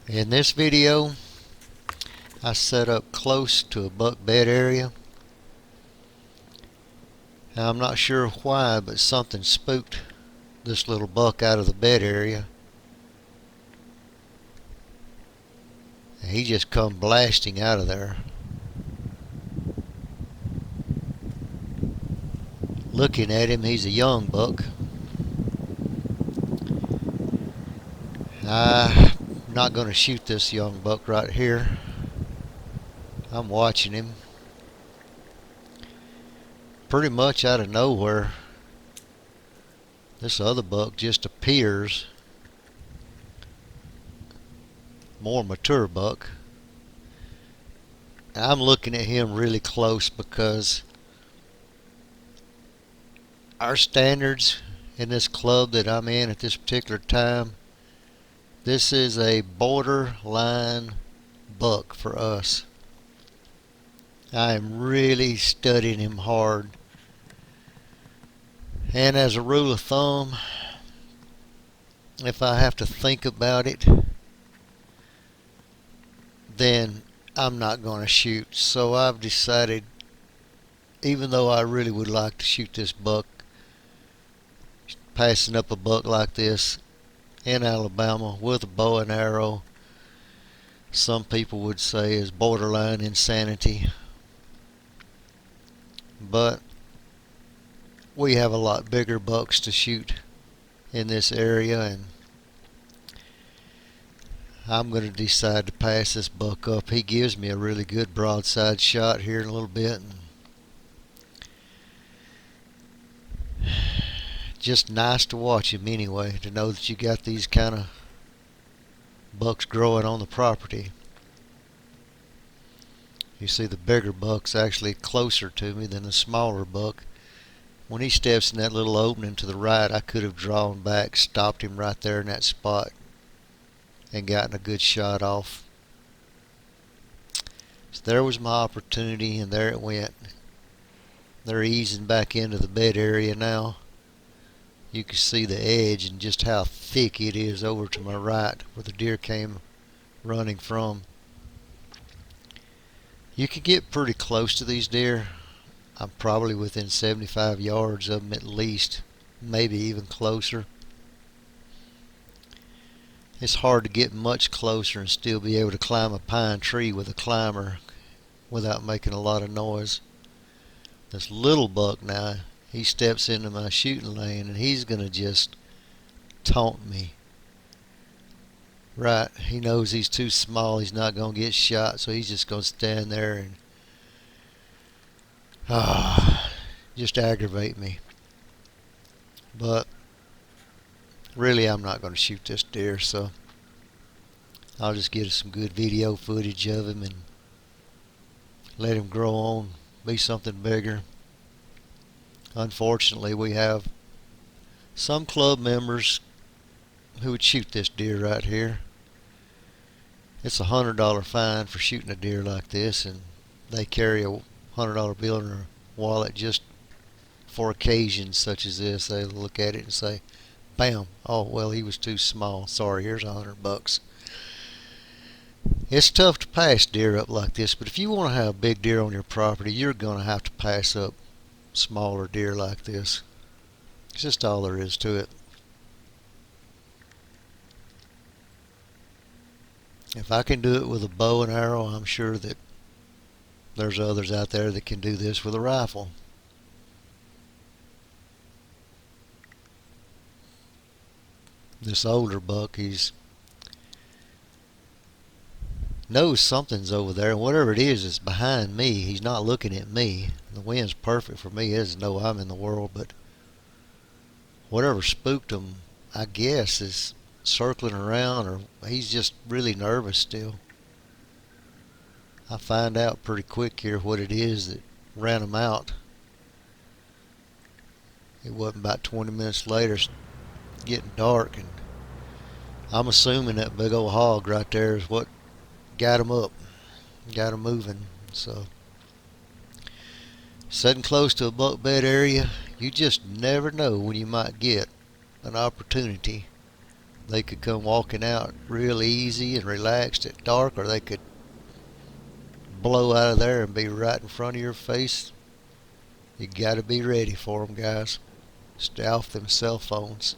In this video, I set up close to a buck bed area. Now, I'm not sure why, but something spooked this little buck out of the bed area. And he just come blasting out of there. Looking at him, he's a young buck. I'm not going to shoot this young buck right here. I'm watching him. Pretty much out of nowhere, this other buck just appears. More mature buck. I'm looking at him really close because our standards in this club that I'm in at this particular time, this is a borderline buck for us. I am really studying him hard. And as a rule of thumb, if I have to think about it, then I'm not going to shoot. So I've decided, even though I really would like to shoot this buck, passing up a buck like this in Alabama with a bow and arrow, some people would say is borderline insanity. But we have a lot bigger bucks to shoot in this area, and I'm going to decide to pass this buck up. He gives me a really good broadside shot here in a little bit. Just nice to watch him anyway, to know that you got these kind of bucks growing on the property. You see the bigger buck's actually closer to me than the smaller buck. When he steps in that little opening to the right, I could have drawn back, stopped him right there in that spot, and gotten a good shot off. So there was my opportunity, and there it went. They're easing back into the bed area now. You can see the edge and just how thick it is over to my right where the deer came running from. You can get pretty close to these deer. I'm probably within 75 yards of them at least, maybe even closer. It's hard to get much closer and still be able to climb a pine tree with a climber without making a lot of noise. This little buck now, he steps into my shooting lane and he's going to just taunt me. Right, he knows he's too small, he's not going to get shot, so he's just going to stand there and just aggravate me. But really, I'm not going to shoot this deer, so I'll just get some good video footage of him and let him grow on, be something bigger. Unfortunately, we have some club members who would shoot this deer right here. It's $100 fine for shooting a deer like this, and they carry a $100 bill in their wallet just for occasions such as this. They look at it and say, bam, oh well, he was too small, sorry, here's $100. It's tough to pass deer up like this, but if you want to have a big deer on your property, you're going to have to pass up smaller deer like this. It's just all there is to it. If I can do it with a bow and arrow, I'm sure that there's others out there that can do this with a rifle. This older buck, he's knows something's over there, and whatever it is behind me. He's not looking at me. The wind's perfect for me. He doesn't know I'm in the world, but whatever spooked him, I guess, is circling around, or he's just really nervous still. I find out pretty quick here what it is that ran him out. It wasn't about 20 minutes later, it's getting dark, and I'm assuming that big old hog right there is what got him up, got him moving. So, sitting close to a buck bed area, you just never know when you might get an opportunity They could come walking out real easy and relaxed at dark, or they could blow out of there and be right in front of your face. You gotta be ready for them, guys. Stay off them cell phones.